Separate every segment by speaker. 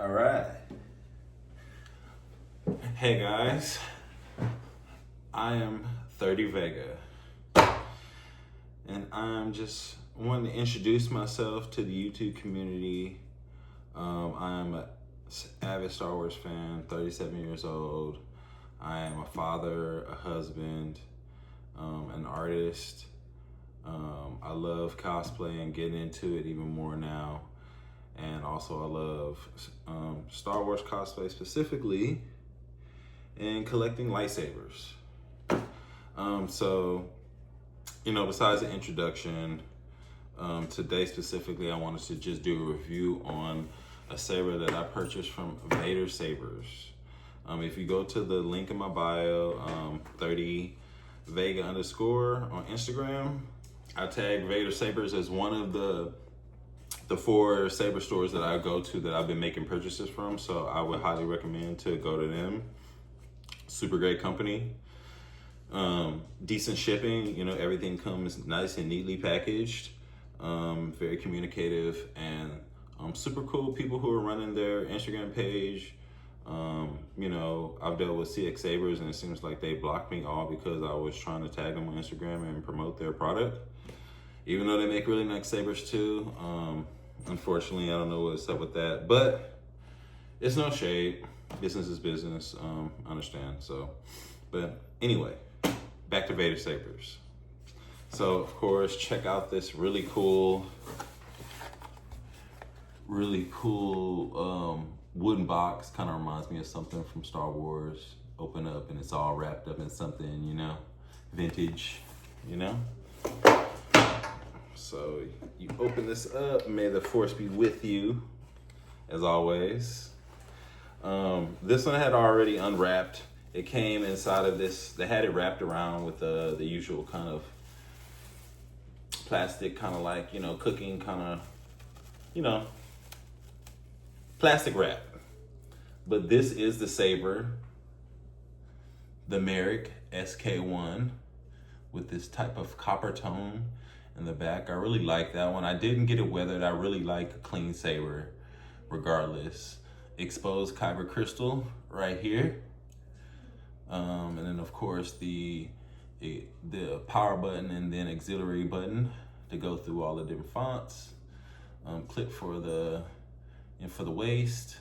Speaker 1: All right. Hey guys, I am 30 Vega, and I'm just wanting to introduce myself to the YouTube community. I'm an avid Star Wars fan, 37 years old. I am a father, a husband, an artist. I love cosplay and getting into it even more now. And also I love Star Wars cosplay specifically and collecting lightsabers. So, besides the introduction, today specifically I wanted to just do a review on a saber that I purchased from Vader Sabers. If you go to the link in my bio, 30 Vega _ on Instagram, I tag Vader Sabers as one of the 4 saber stores that I go to that I've been making purchases from, so I would highly recommend to go to them. Super great company, decent shipping, everything comes nice and neatly packaged, very communicative, and super cool people who are running their Instagram page. I've dealt with CX Sabers and it seems like they blocked me all because I was trying to tag them on Instagram and promote their product, even though they make really nice sabers too. Unfortunately, I don't know what's up with that, but it's no shade. Business is business. Understand. So, but anyway, back to Vader Sabers. So, of course, check out this really cool wooden box. Kind of reminds me of something from Star Wars. Open up and it's all wrapped up in something, vintage, So you open this up. May the force be with you, as always. This one had already unwrapped. It came inside of this. They had it wrapped around with the usual kind of plastic, kind of like, cooking kind of, plastic wrap. But this is the saber, the Marek SK-1, with this type of copper tone in the back. I really like that one. I didn't get it weathered. I really like a clean saber regardless. Exposed kyber crystal right here. And then of course the power button and then auxiliary button to go through all the different fonts. Clip for the waist.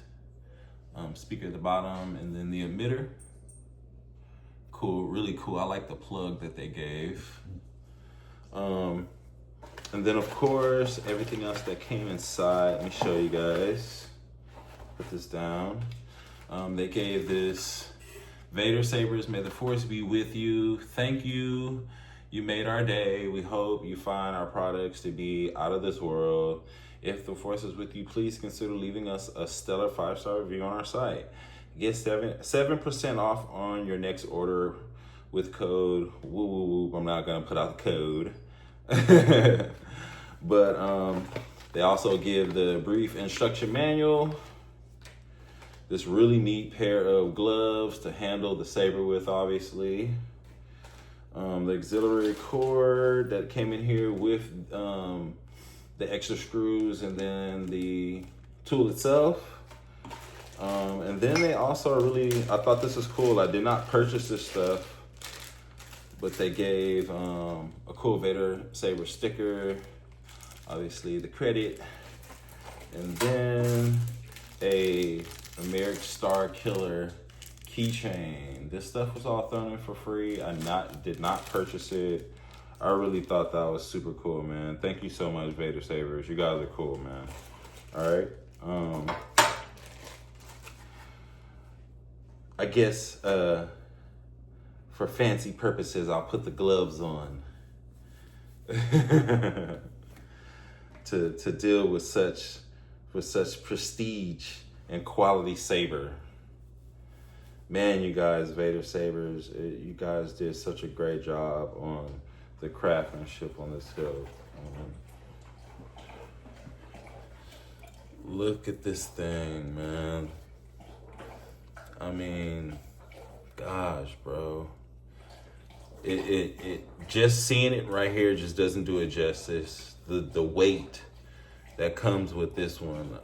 Speaker 1: Speaker at the bottom, and then the emitter. Cool, really cool. I like the plug that they gave. And then of course, everything else that came inside. Let me show you guys. Put this down. They gave this Vader Sabers, may the force be with you. Thank you. You made our day. We hope you find our products to be out of this world. If the force is with you, please consider leaving us a stellar 5-star review on our site. Get 7% off on your next order with code woo woo woo. I'm not gonna put out the code. But they also give the brief instruction manual, this really neat pair of gloves to handle the saber with, obviously, the auxiliary cord that came in here with the extra screws, and then the tool itself. And then they also I thought this was cool. I did not purchase this stuff, but they gave a cool Vader Saber sticker, obviously the credit, and then a Marek Starkillers keychain. This stuff was all thrown in for free. I did not purchase it. I really thought that was super cool, man. Thank you so much, Vader Sabers. You guys are cool, man. All right. I guess for fancy purposes, I'll put the gloves on to deal with such prestige and quality saber. Man, you guys, Vader Sabers, you guys did such a great job on the craftsmanship on this hill. Look at this thing, man. I mean, gosh, bro. It just seeing it right here just doesn't do it justice. The weight that comes with this one,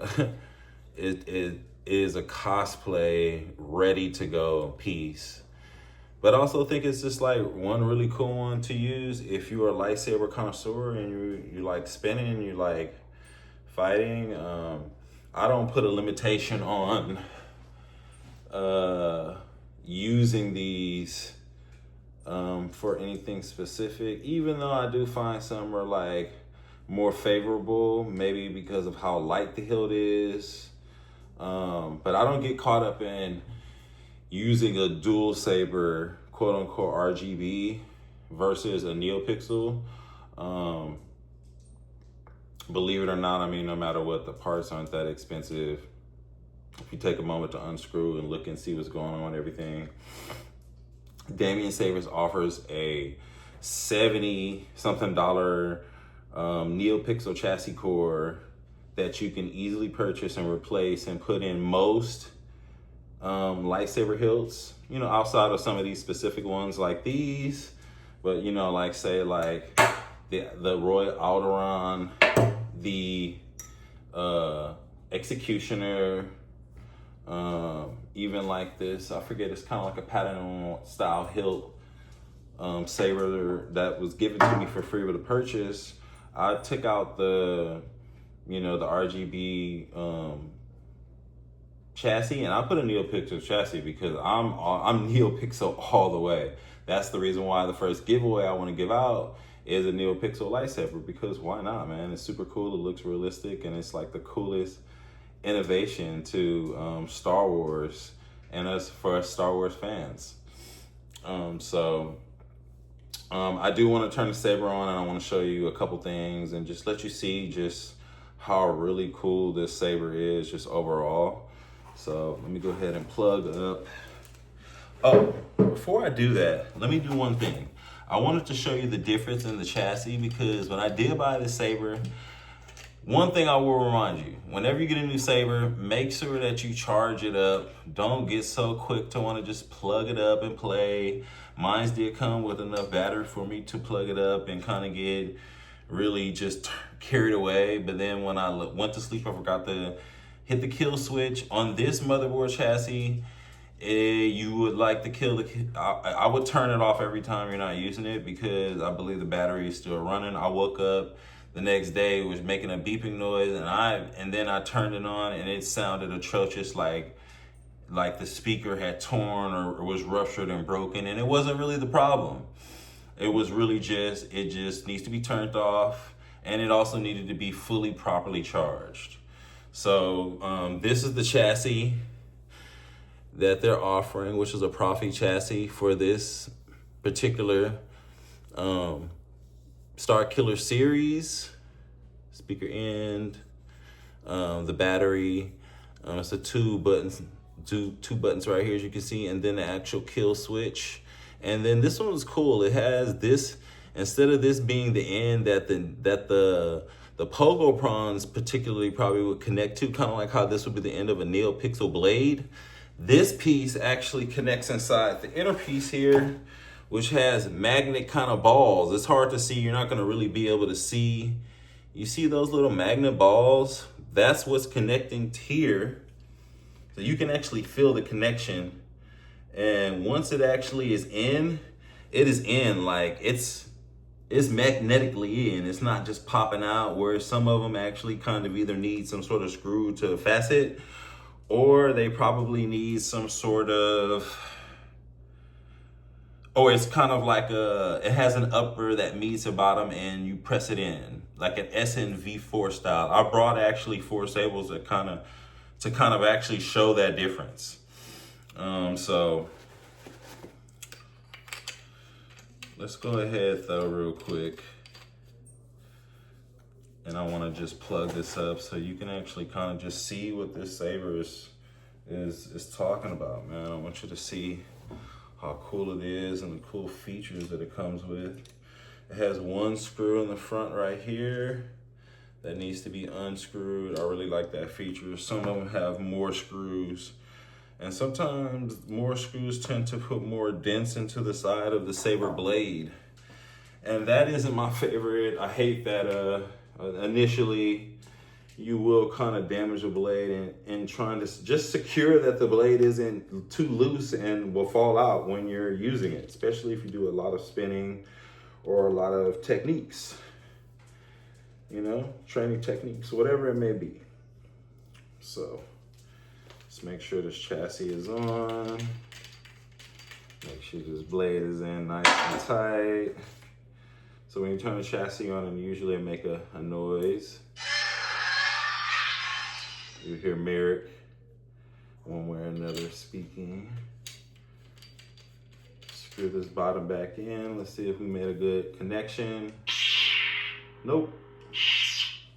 Speaker 1: it is a cosplay ready to go piece. But I also think it's just like one really cool one to use if you're a lightsaber connoisseur and you like spinning and you like fighting. I don't put a limitation on using these for anything specific, even though I do find some are like more favorable, maybe because of how light the hilt is. But I don't get caught up in using a dual saber, quote unquote RGB versus a NeoPixel. Believe it or not, I mean, no matter what, the parts aren't that expensive. If you take a moment to unscrew and look and see what's going on, everything. Damien Sabers offers a $70-something NeoPixel chassis core that you can easily purchase and replace and put in most lightsaber hilts, you know, outside of some of these specific ones like these, but you know, like say like the Roy Alderaan, the Executioner, even like this, I forget, it's kind of like a pattern style hilt saber that was given to me for free with a purchase. I took out the, you know, the RGB chassis, and I put a NeoPixel chassis because I'm NeoPixel all the way. That's the reason why the first giveaway I want to give out is a NeoPixel lightsaber, because why not, man? It's super cool, it looks realistic, and it's like the coolest innovation to Star Wars and us for us Star Wars fans. I do want to turn the saber on, and I want to show you a couple things and just let you see just how really cool this saber is just overall. So let me go ahead and plug up. Oh, before I do that, let me do one thing. I wanted to show you the difference in the chassis, because when I did buy this saber, one thing I will remind you, whenever you get a new saber, make sure that you charge it up. Don't get so quick to want to just plug it up and play. Mine did come with enough battery for me to plug it up and kind of get really just carried away. But then when I went to sleep, I forgot to hit the kill switch. On this motherboard chassis, you would like to kill I would turn it off every time you're not using it, because I believe the battery is still running. I woke up the next day, it was making a beeping noise, and then I turned it on and it sounded atrocious, like the speaker had torn or was ruptured and broken, and it wasn't really the problem. It was really just, it just needs to be turned off, and it also needed to be fully properly charged. So this is the chassis that they're offering, which is a Profi chassis for this particular Starkiller series. Speaker end, the battery, it's a two buttons right here, as you can see, and then the actual kill switch. And then this one was cool. It has this, instead of this being the end that the pogo prongs particularly probably would connect to, kind of like how this would be the end of a NeoPixel blade, this piece actually connects inside the inner piece here, which has magnet kind of balls. It's hard to see. You're not going to really be able to see. You see those little magnet balls? That's what's connecting here. So you can actually feel the connection. And once it actually is in, it is in. Like it's magnetically in. It's not just popping out, where some of them actually kind of either need some sort of screw to facet, or they probably need some sort of, or it's kind of like it has an upper that meets a bottom and you press it in, like an SNV4 style. I brought actually 4 sables to kind of actually show that difference. So let's go ahead though real quick. And I want to just plug this up so you can actually kind of just see what this saber is talking about, man. I want you to see how cool it is and the cool features that it comes with. It has one screw in the front right here that needs to be unscrewed. I really like that feature. Some of them have more screws, and sometimes more screws tend to put more dents into the side of the saber blade, and that isn't my favorite. I hate that initially you will kind of damage the blade and trying to just secure that the blade isn't too loose and will fall out when you're using it, especially if you do a lot of spinning or a lot of techniques, you know, training techniques, whatever it may be. So let's make sure this chassis is on. Make sure this blade is in nice and tight. So when you turn the chassis on, and usually it make a noise. You hear Marek one way or another speaking. Screw this bottom back in. Let's see if we made a good connection. Nope.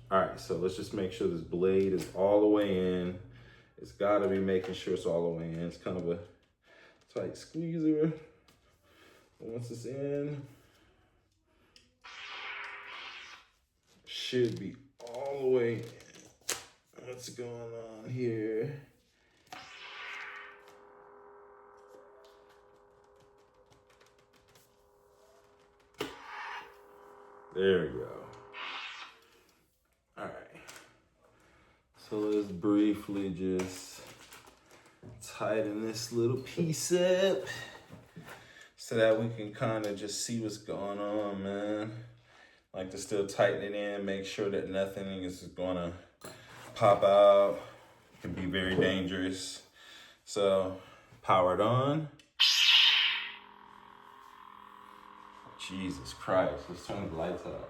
Speaker 1: All right, so let's just make sure this blade is all the way in. It's gotta be making sure it's all the way in. It's kind of a tight squeezer. Once it's in, should be all the way in. What's going on here? There we go. All right. So let's briefly just tighten this little piece up so that we can kind of just see what's going on, man. Like to still tighten it in, make sure that nothing is gonna pop out. It can be very dangerous. So power it on. Jesus Christ, let's turn the lights out.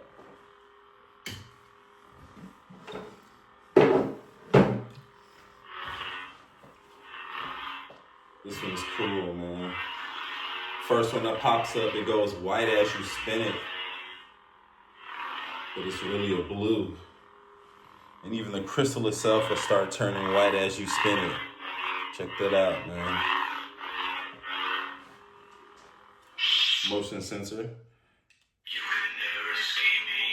Speaker 1: This one's cool, man. First one that pops up, it goes white as you spin it. But it's really a blue. And even the crystal itself will start turning white as you spin it. Check that out, man. Motion sensor.
Speaker 2: You can never escape me.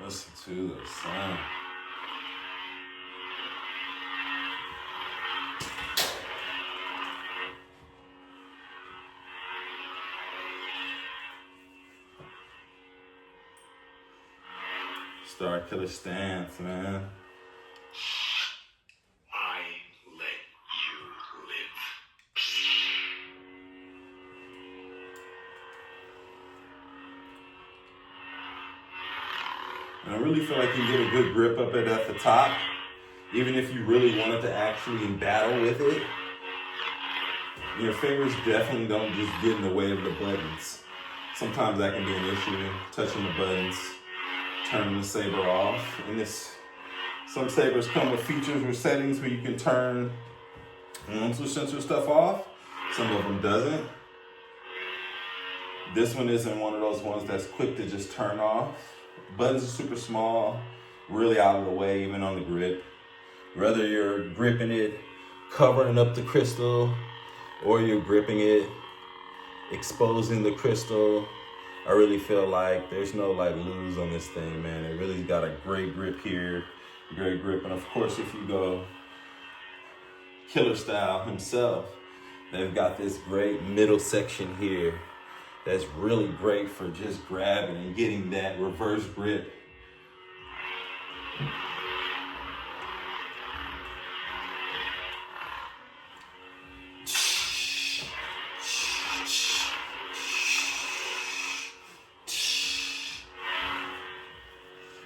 Speaker 1: Listen to the sound. Starkiller stance, man.
Speaker 2: I let you live.
Speaker 1: And I really feel like you get a good grip up it at the top, even if you really wanted to actually battle with it. Your fingers definitely don't just get in the way of the buttons. Sometimes that can be an issue, touching the buttons, turning the saber off. And some sabers come with features or settings where you can turn switch sensor stuff off. Some of them doesn't. This one isn't one of those ones that's quick to just turn off. Buttons are super small, really out of the way, even on the grip. Whether you're gripping it, covering up the crystal, or you're gripping it, exposing the crystal, I really feel like there's no lose on this thing, man. It really got a great grip here, great grip. And of course, if you go killer style himself, they've got this great middle section here that's really great for just grabbing and getting that reverse grip.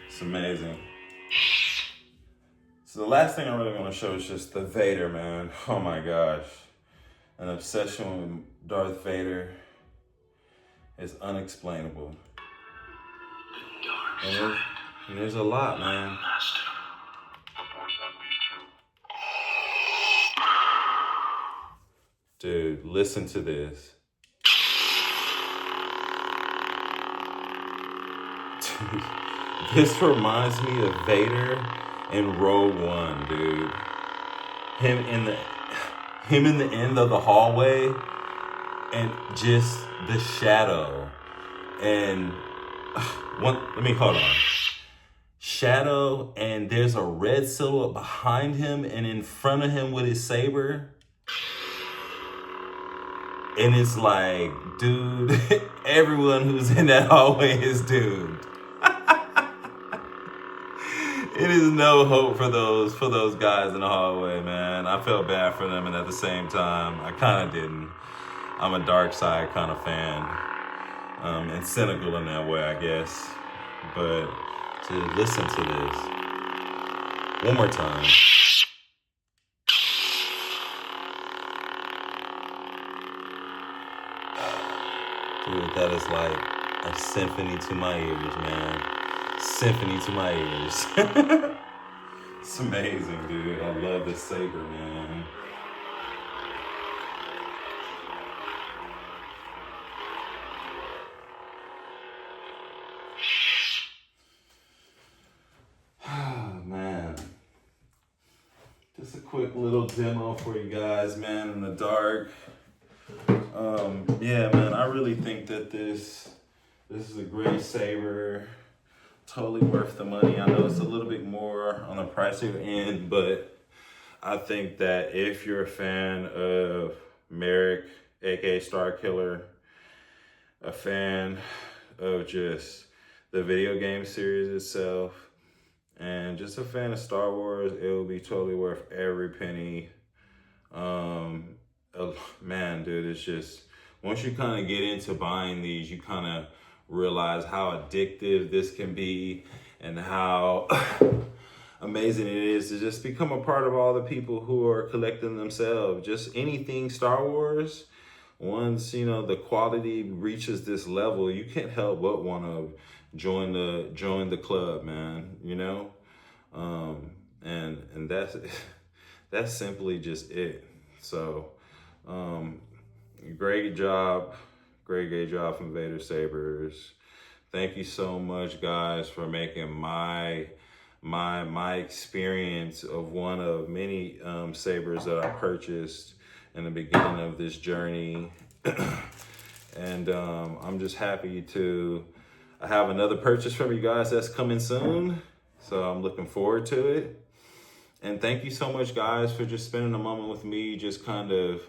Speaker 1: It's amazing. So the last thing I really want to show is just the Vader, man. Oh my gosh. An obsession with Darth Vader is unexplainable. And there's a lot, man. Dude, listen to this. Dude, this reminds me of Vader in Rogue One, dude. Him in the end of the hallway, and just the shadow. And hold on. Shadow, and there's a red silhouette behind him and in front of him with his saber. And it's like, dude, everyone who's in that hallway is doomed. It is no hope for those guys in the hallway, man. I felt bad for them, and at the same time, I kind of didn't. I'm a dark side kind of fan, and cynical in that way, I guess. But to listen to this one more time. Dude, that is like a symphony to my ears, man. Symphony to my ears. It's amazing, dude. I love this saber, man. Man. Just a quick little demo for you guys, man, in the dark. Yeah, man, I really think that this is a great saber. Totally worth the money. I know it's a little bit more on the pricier end, but I think that if you're a fan of Marek, aka Starkiller, a fan of just the video game series itself, and just a fan of Star Wars, it will be totally worth every penny. Man, dude, it's just, once you kind of get into buying these, you kind of realize how addictive this can be and how amazing it is to just become a part of all the people who are collecting themselves. Just anything Star Wars, once, you know, the quality reaches this level, you can't help but want to join the club, man, you know? And that's simply just it. So, great job from Vader Sabers. Thank you so much, guys, for making my experience of one of many sabers that I purchased in the beginning of this journey. And I'm just happy to have another purchase from you guys that's coming soon. So I'm looking forward to it. And thank you so much, guys, for just spending a moment with me, just kind of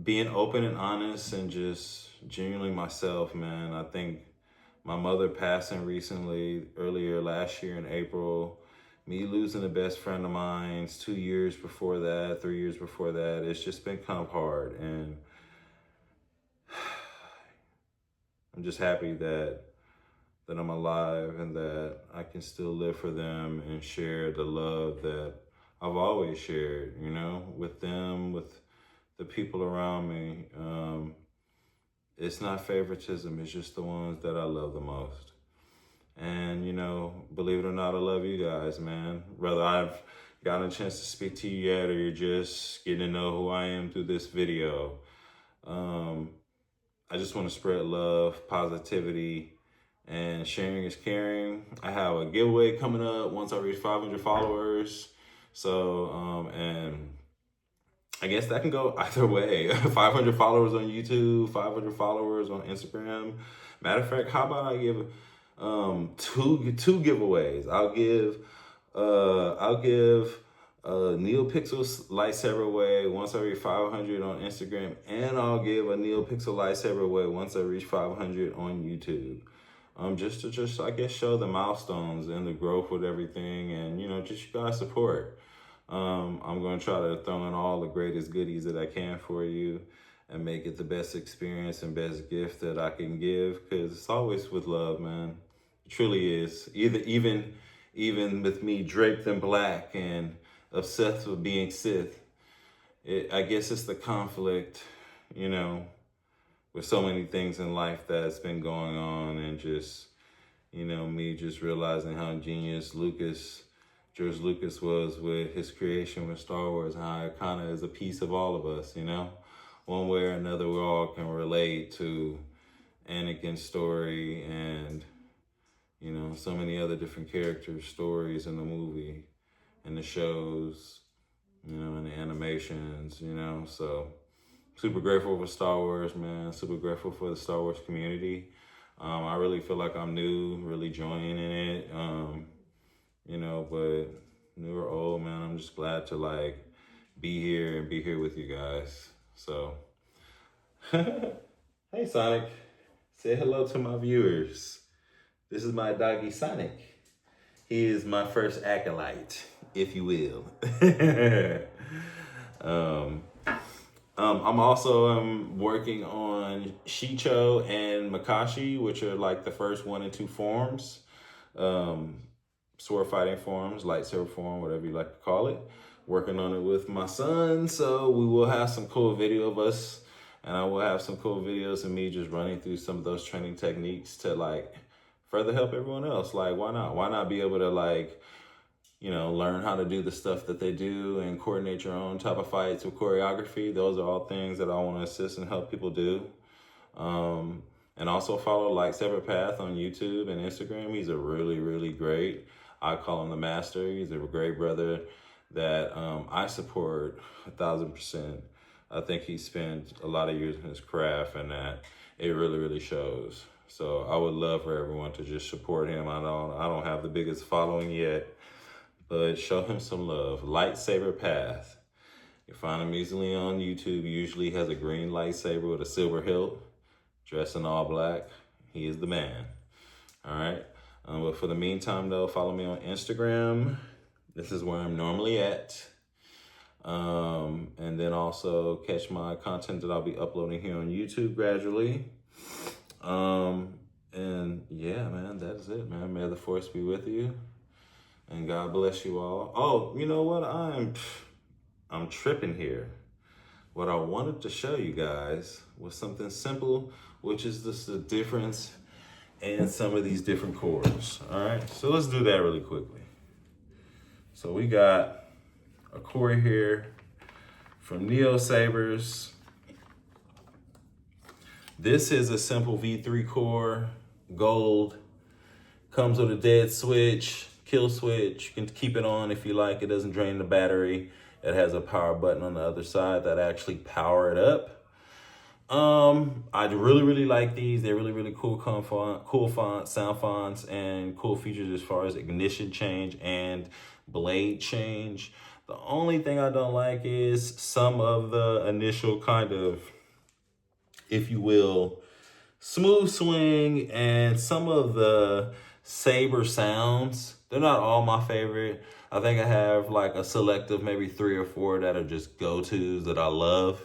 Speaker 1: being open and honest and just genuinely myself, man. I think my mother passing recently, earlier last year in April, me losing the best friend of mine 2 years before that, 3 years before that, it's just been kind of hard. And I'm just happy that I'm alive and that I can still live for them and share the love that I've always shared, you know, with them, with the people around me. It's not favoritism, it's just the ones that I love the most. And, you know, believe it or not, I love you guys, man. Whether I've gotten a chance to speak to you yet or you're just getting to know who I am through this video. I just want to spread love, positivity, and sharing is caring. I have a giveaway coming up once I reach 500 followers. So, and I guess that can go either way. 500 followers on YouTube, 500 followers on Instagram. Matter of fact, how about I give two giveaways? I'll give NeoPixel lightsaber away once I reach 500 on Instagram, and I'll give a NeoPixel lightsaber away once I reach 500 on YouTube. Just to I guess show the milestones and the growth with everything, and you know, just you guys support. I'm going to try to throw in all the greatest goodies that I can for you and make it the best experience and best gift that I can give, because it's always with love, man. It truly is. Even with me draped in black and obsessed with being Sith, I guess it's the conflict, you know, with so many things in life that's been going on, and just, you know, me just realizing how genius George Lucas was with his creation with Star Wars, and how it kind of is a piece of all of us, you know? One way or another, we all can relate to Anakin's story and, you know, so many other different characters' stories in the movie and the shows, you know, and the animations, you know? So super grateful for Star Wars, man. Super grateful for the Star Wars community. I really feel like I'm new, really joining in it. You know, but new or old, man, I'm just glad to like be here with you guys. So Hey Sonic, say hello to my viewers. This is my doggy Sonic. He is my first acolyte, if you will. I'm also working on Shicho and Makashi, which are like the first 1 and 2 forms. Sword fighting forms, lightsaber form, whatever you like to call it. Working on it with my son, so we will have some cool video of us, and I will have some cool videos of me just running through some of those training techniques to like further help everyone else. Like, why not? Why not be able to like, you know, learn how to do the stuff that they do and coordinate your own type of fights with choreography? Those are all things that I want to assist and help people do. And also follow Lightsaber Path on YouTube and Instagram. He's a really, really great, I call him the master. He's a great brother that I support 1,000%. I think he spent a lot of years in his craft, and that it really, really shows. So I would love for everyone to just support him. I don't have the biggest following yet, but show him some love. Lightsaber Path. You find him easily on YouTube. He usually has a green lightsaber with a silver hilt, dressed in all black. He is the man. All right. But for the meantime, though, follow me on Instagram. This is where I'm normally at. And then also catch my content that I'll be uploading here on YouTube gradually. And yeah, man, that's it, man. May the force be with you. And God bless you all. Oh, you know what? I'm tripping here. What I wanted to show you guys was something simple, which is just the difference in some of these different cores. All right, so let's do that really quickly. So we got a core here from Neo Sabers. This is a simple V3 core, gold. Comes with a dead switch, kill switch. You can keep it on if you like. It doesn't drain the battery. It has a power button on the other side that actually power it up. I really, really like these. They're really, really cool fonts, sound fonts, and cool features as far as ignition change and blade change. The only thing I don't like is some of the initial kind of, if you will, smooth swing and some of the saber sounds. They're not all my favorite. I think I have like a selective, maybe 3 or 4 that are just go-tos that I love.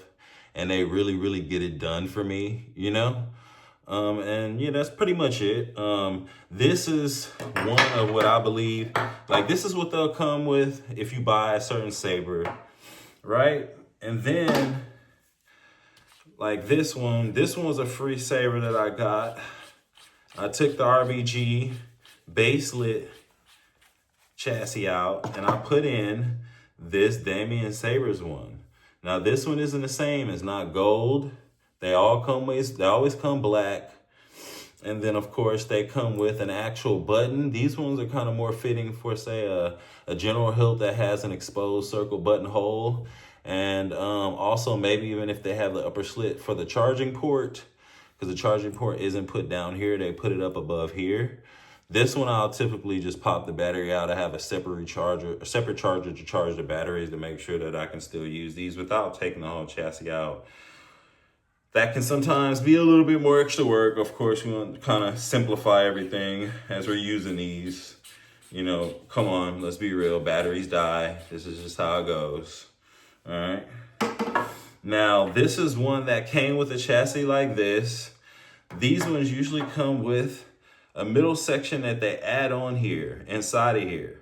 Speaker 1: And they really, really get it done for me, you know? And yeah, that's pretty much it. This is one of what I believe, like this is what they'll come with if you buy a certain saber, right? And then like this one was a free saber that I got. I took the RBG baselit chassis out and I put in this Damien Sabers one. Now this one isn't the same. It's not gold. They always come black. And then of course they come with an actual button. These ones are kind of more fitting for say a general hilt that has an exposed circle button hole. And also maybe even if they have the upper slit for the charging port, because the charging port isn't put down here, they put it up above here. This one, I'll typically just pop the battery out. I have a separate charger to charge the batteries to make sure that I can still use these without taking the whole chassis out. That can sometimes be a little bit more extra work. Of course, we want to kind of simplify everything as we're using these. You know, come on, let's be real. Batteries die. This is just how it goes. All right. Now, this is one that came with a chassis like this. These ones usually come with a middle section that they add on here, inside of here.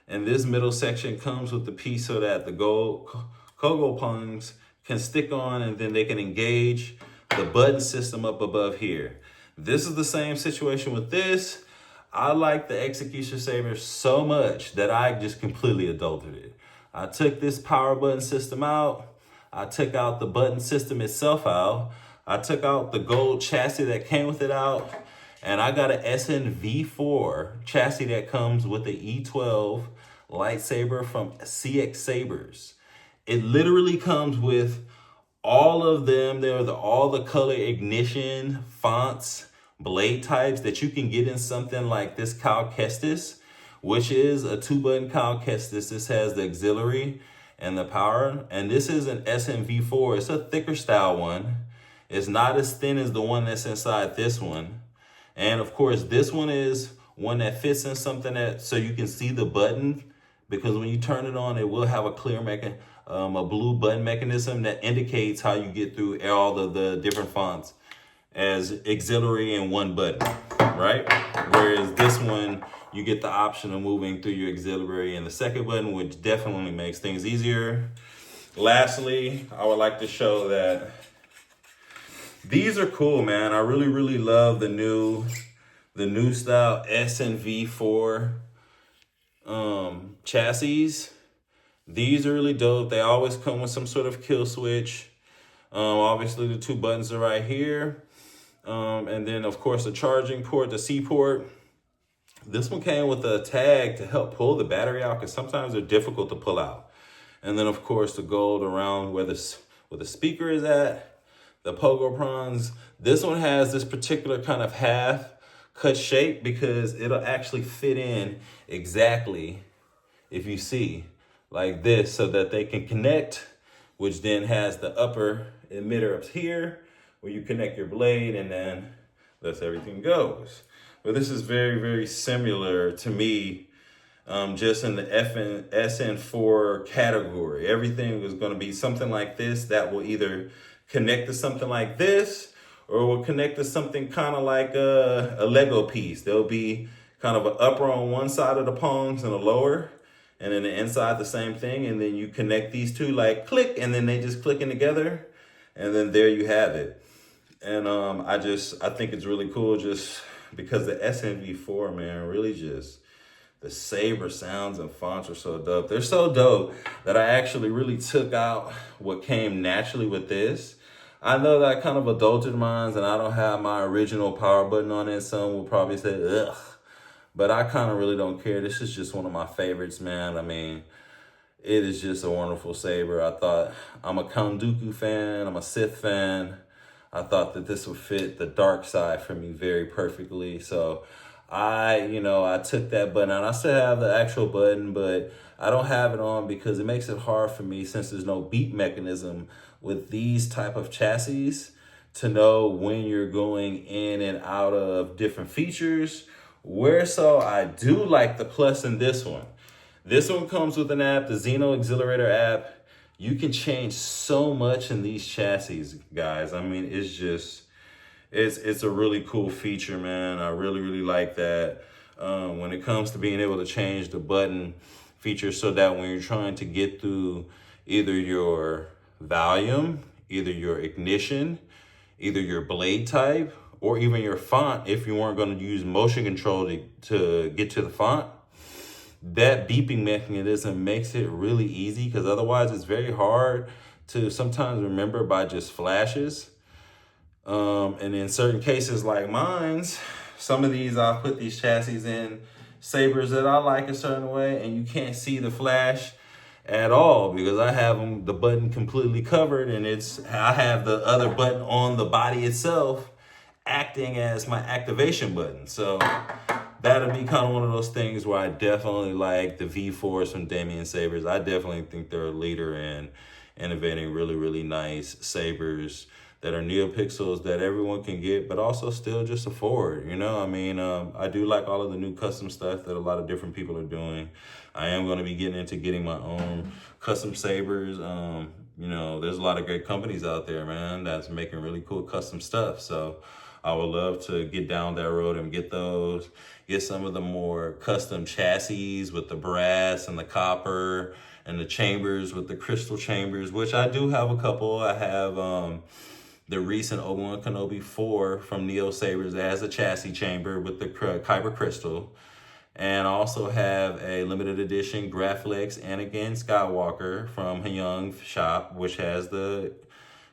Speaker 1: And this middle section comes with the piece so that the Kogo pungs can stick on and then they can engage the button system up above here. This is the same situation with this. I like the Execution Saber so much that I just completely adulted it. I took this power button system out. I took out the button system itself out. I took out the gold chassis that came with it out. And I got an SNV4 chassis that comes with the E12 lightsaber from CX Sabers. It literally comes with all of them. They're all the color ignition fonts, blade types that you can get in something like this Cal Kestis, which is a 2-button Cal Kestis. This has the auxiliary and the power. And this is an SNV4. It's a thicker style one. It's not as thin as the one that's inside this one. And of course, this one is one that fits in something that, so you can see the button, because when you turn it on, it will have a clear a blue button mechanism that indicates how you get through all of the different fonts as auxiliary in one button, right? Whereas this one, you get the option of moving through your auxiliary in the second button, which definitely makes things easier. Lastly, I would like to show that these are cool, man. I really, really love the new style SNV4 chassis. These are really dope. They always come with some sort of kill switch. Obviously the 2 buttons are right here. And then of course the charging port, the C port. This one came with a tag to help pull the battery out, because sometimes they're difficult to pull out. And then of course the gold around where the speaker is at, the pogo prongs. This one has this particular kind of half cut shape because it'll actually fit in exactly, if you see, like this, so that they can connect, which then has the upper emitter up here where you connect your blade, and then thus everything goes. But this is very, very similar to me, just in the SN4 category. Everything is going to be something like this that will either connect to something like this, or will connect to something kind of like a Lego piece. There'll be kind of an upper on one side of the palms and a lower, and then the inside the same thing. And then you connect these two like click, and then they just click in together, and then there you have it. And I think it's really cool, just because the SNV4, man, really just, the saber sounds and fonts are so dope. They're so dope that I actually really took out what came naturally with this. I know that I kind of adulted mine, and I don't have my original power button on it. Some will probably say, ugh. But I kind of really don't care. This is just one of my favorites, man. I mean, it is just a wonderful saber. I'm a Count Dooku fan. I'm a Sith fan. I thought that this would fit the dark side for me very perfectly. So I took that button out. I still have the actual button, but I don't have it on because it makes it hard for me, since there's no beep mechanism with these type of chassis, to know when you're going in and out of different features. So I do like the plus in this one. This one comes with an app, the Xeno Accelerator app. You can change so much in these chassis, guys. I mean, it's a really cool feature, man. I really, really like that. When it comes to being able to change the button feature, so that when you're trying to get through either your volume, either your ignition, either your blade type, or even your font, if you weren't going to use motion control to get to the font, that beeping mechanism makes it really easy, because otherwise it's very hard to sometimes remember by just flashes. And in certain cases like mine's, some of these, I'll put these chassis in sabers that I like a certain way, and you can't see the flash at all because I have the button completely covered, and I have the other button on the body itself acting as my activation button. So that'll be kind of one of those things where I definitely like the V4s from Damien Sabers. I definitely think they're a leader in innovating really, really nice sabers that are NeoPixels that everyone can get, but also still just afford. I do like all of the new custom stuff that a lot of different people are doing. I am going to be getting my own custom sabers. There's a lot of great companies out there, man, that's making really cool custom stuff. So I would love to get down that road and get some of the more custom chassis with the brass and the copper, and the chambers with the crystal chambers, which I do have a couple. I have the recent Obi-Wan Kenobi 4 from Neo Sabers that has a chassis chamber with the kyber crystal. And I also have a limited edition Graflex Anakin Skywalker from Hyung shop, which has the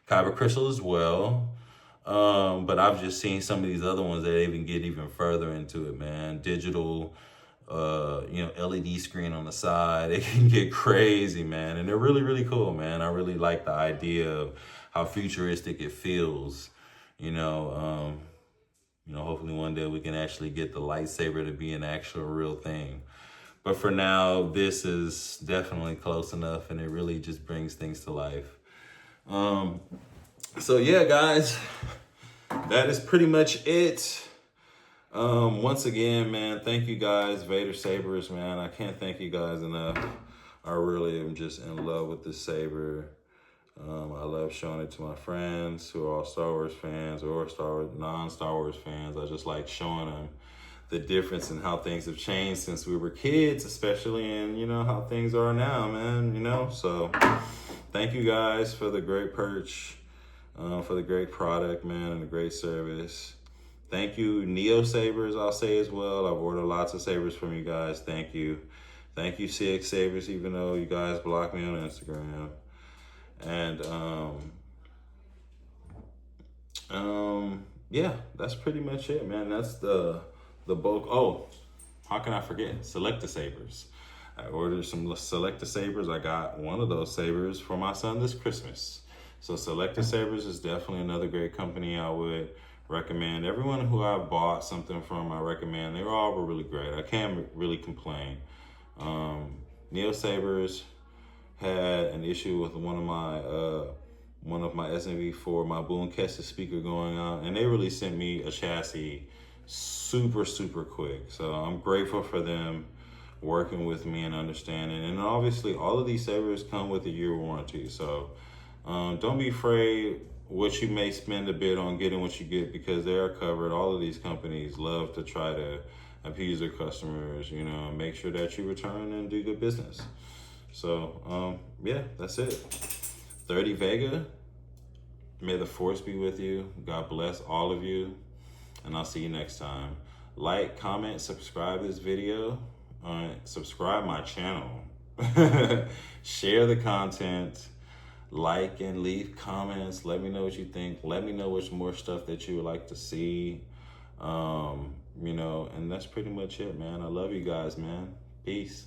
Speaker 1: kyber crystal as well. But I've just seen some of these other ones that even get even further into it, man. Digital, LED screen on the side. It can get crazy, man. And they're really, really cool, man. I really like the idea of how futuristic it feels. Hopefully one day we can actually get the lightsaber to be an actual real thing. But for now, this is definitely close enough, and it really just brings things to life. So yeah, guys, that is pretty much it. Once again, man, thank you guys, Vader Sabers, man. I can't thank you guys enough. I really am just in love with this saber. I love showing it to my friends who are all Star Wars fans or non-Star Wars fans. I just like showing them the difference in how things have changed since we were kids, especially in, you know, how things are now, man, you know? So thank you guys for the great perch, for the great product, man, and the great service. Thank you, Neo Sabers, I'll say as well. I've ordered lots of sabers from you guys. Thank you. Thank you, CX Sabers, even though you guys blocked me on Instagram. And yeah, that's pretty much it, man. That's the bulk. Oh, how can I forget? Selecta Sabers. I ordered some Selecta Sabers. I got one of those sabers for my son this Christmas. So Selecta Sabers is definitely another great company I would recommend. Everyone who I bought something from, I recommend. They all were really great. I can't really complain. Neo Sabers had an issue with one of my SMV4, my Boom Kestis speaker going on, and they really sent me a chassis super quick. So I'm grateful for them working with me and understanding. And obviously all of these sabers come with a year warranty. So don't be afraid what you may spend a bit on getting what you get, because they are covered. All of these companies love to try to appease their customers, you know, and make sure that you return and do good business. So, yeah, that's it. 30 Vega, may the force be with you. God bless all of you, and I'll see you next time. Like, comment, subscribe this video, subscribe my channel, share the content, like and leave comments. Let me know what you think. Let me know which more stuff that you would like to see. You know, and that's pretty much it, man. I love you guys, man. Peace.